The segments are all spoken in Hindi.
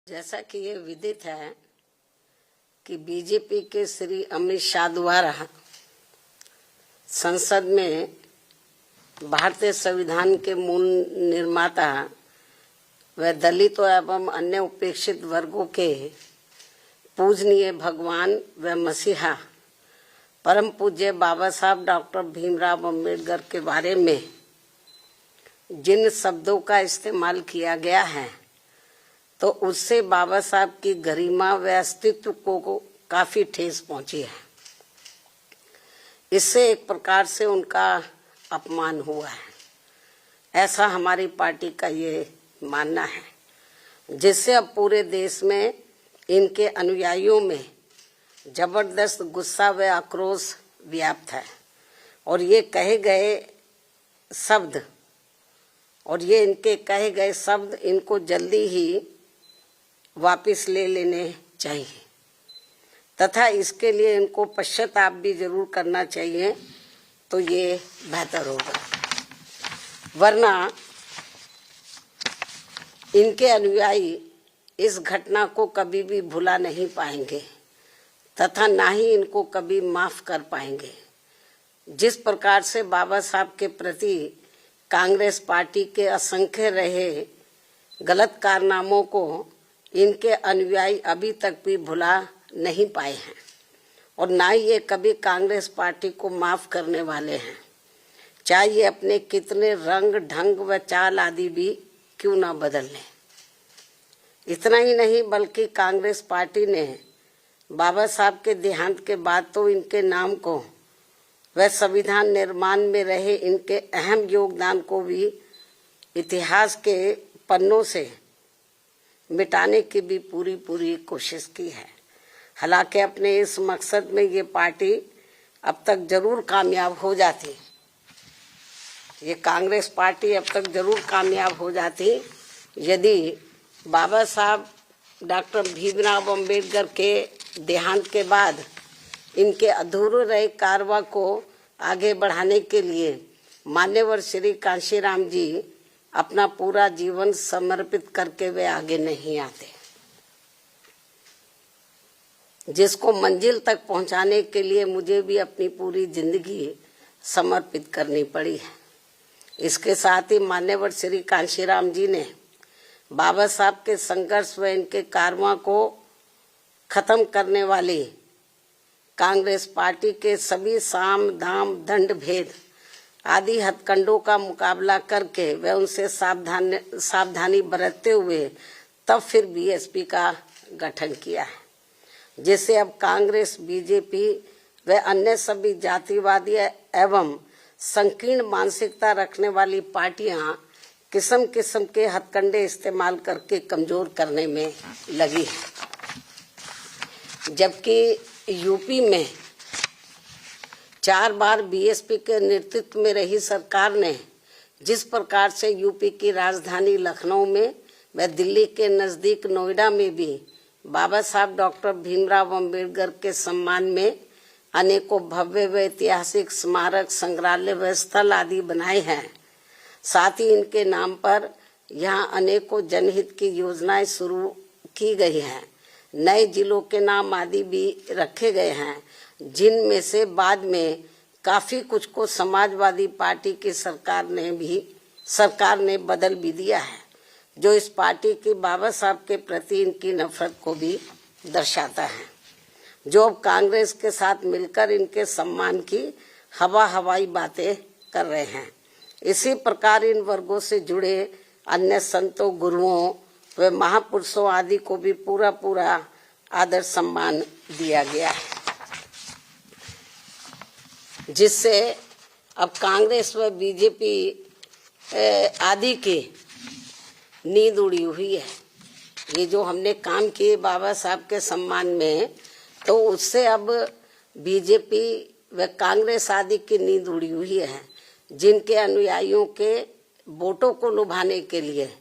जैसा कि ये विदित है कि बीजेपी के श्री अमित शाह द्वारा संसद में भारतीय संविधान के मूल निर्माता व दलितों एवं अन्य उपेक्षित वर्गों के पूजनीय भगवान व मसीहा परम पूज्य बाबा साहब डॉक्टर भीमराव अम्बेडकर के बारे में जिन शब्दों का इस्तेमाल किया गया है तो उससे बाबा साहब की गरिमा व अस्तित्व को काफी ठेस पहुंची है। इससे एक प्रकार से उनका अपमान हुआ है, ऐसा हमारी पार्टी का ये मानना है, जिससे अब पूरे देश में इनके अनुयायियों में जबरदस्त गुस्सा व आक्रोश व्याप्त है और ये इनके कहे गए शब्द इनको जल्दी ही वापस ले लेने चाहिए तथा इसके लिए इनको पश्चाताप भी जरूर करना चाहिए, तो ये बेहतर होगा। वरना इनके अनुयायी इस घटना को कभी भी भुला नहीं पाएंगे तथा ना ही इनको कभी माफ कर पाएंगे। जिस प्रकार से बाबा साहब के प्रति कांग्रेस पार्टी के असंख्य रहे गलत कारनामों को इनके अनुयायी अभी तक भी भुला नहीं पाए हैं और ना ही ये कभी कांग्रेस पार्टी को माफ करने वाले हैं, चाहे ये अपने कितने रंग ढंग व चाल आदि भी क्यों ना बदल लें। इतना ही नहीं बल्कि कांग्रेस पार्टी ने बाबा साहब के देहांत के बाद तो इनके नाम को व संविधान निर्माण में रहे इनके अहम योगदान को भी इतिहास के पन्नों से मिटाने की भी पूरी कोशिश की है। हालांकि अपने इस मकसद में ये पार्टी अब तक जरूर कामयाब हो जाती, ये कांग्रेस पार्टी अब तक जरूर कामयाब हो जाती यदि बाबा साहब डॉक्टर भीमराव अम्बेडकर के देहांत के बाद इनके अधूरे रहे कारवा को आगे बढ़ाने के लिए मान्यवर श्री कांशीराम जी अपना पूरा जीवन समर्पित करके वे आगे नहीं आते, जिसको मंजिल तक पहुंचाने के लिए मुझे भी अपनी पूरी जिंदगी समर्पित करनी पड़ी है। इसके साथ ही मान्यवर श्री कांशीराम जी ने बाबा साहब के संघर्ष व इनके कारवां को खत्म करने वाली कांग्रेस पार्टी के सभी साम दाम दंड भेद आदि हथकंडों का मुकाबला करके व उनसे सावधानी बरतते हुए तब फिर बीएसपी का गठन किया है, जिससे अब कांग्रेस बीजेपी व अन्य सभी जातिवादी एवं संकीर्ण मानसिकता रखने वाली पार्टियां किस्म किस्म के हथकंडे इस्तेमाल करके कमजोर करने में लगी है। जबकि यूपी में 4 बार बीएसपी के नेतृत्व में रही सरकार ने जिस प्रकार से यूपी की राजधानी लखनऊ में व दिल्ली के नजदीक नोएडा में भी बाबा साहब डॉक्टर भीमराव अम्बेडकर के सम्मान में अनेकों भव्य व ऐतिहासिक स्मारक संग्रहालय व स्थल आदि बनाए हैं, साथ ही इनके नाम पर यहाँ अनेकों जनहित की योजनाएं शुरू की गई हैं। नए जिलों के नाम आदि भी रखे गए हैं, जिनमें से बाद में काफी कुछ को समाजवादी पार्टी की सरकार ने बदल भी दिया है, जो इस पार्टी की बाबा साहब के प्रति इनकी नफरत को भी दर्शाता है, जो अब कांग्रेस के साथ मिलकर इनके सम्मान की हवाई बातें कर रहे हैं। इसी प्रकार इन वर्गों से जुड़े अन्य संतों, गुरुओं व महापुरुषों आदि को भी पूरा आदर सम्मान दिया गया है, जिससे अब कांग्रेस व बीजेपी आदि की नींद उड़ी हुई है। ये जो हमने काम किए बाबा साहब के सम्मान में, तो उससे अब बीजेपी व कांग्रेस आदि की नींद उड़ी हुई है, जिनके अनुयायियों के वोटों को लुभाने के लिए,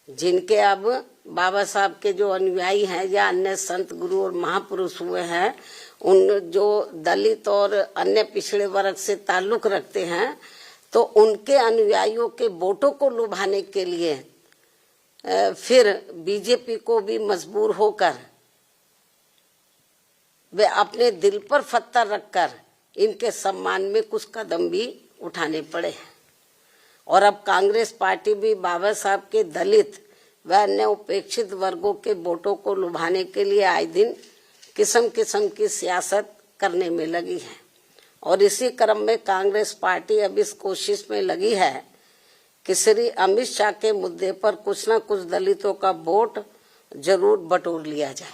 जिनके अब बाबा साहब के जो अनुयायी हैं या अन्य संत गुरु और महापुरुष हुए हैं, उन जो दलित और अन्य पिछड़े वर्ग से ताल्लुक रखते हैं, तो उनके अनुयायियों के वोटों को लुभाने के लिए फिर बीजेपी को भी मजबूर होकर वे अपने दिल पर पत्थर रखकर इनके सम्मान में कुछ कदम भी उठाने पड़े। और अब कांग्रेस पार्टी भी बाबा साहब के दलित व अन्य उपेक्षित वर्गों के वोटों को लुभाने के लिए आए दिन किस्म किस्म की सियासत करने में लगी है। और इसी क्रम में कांग्रेस पार्टी अब इस कोशिश में लगी है कि श्री अमित शाह के मुद्दे पर कुछ न कुछ दलितों का वोट जरूर बटोर लिया जाए।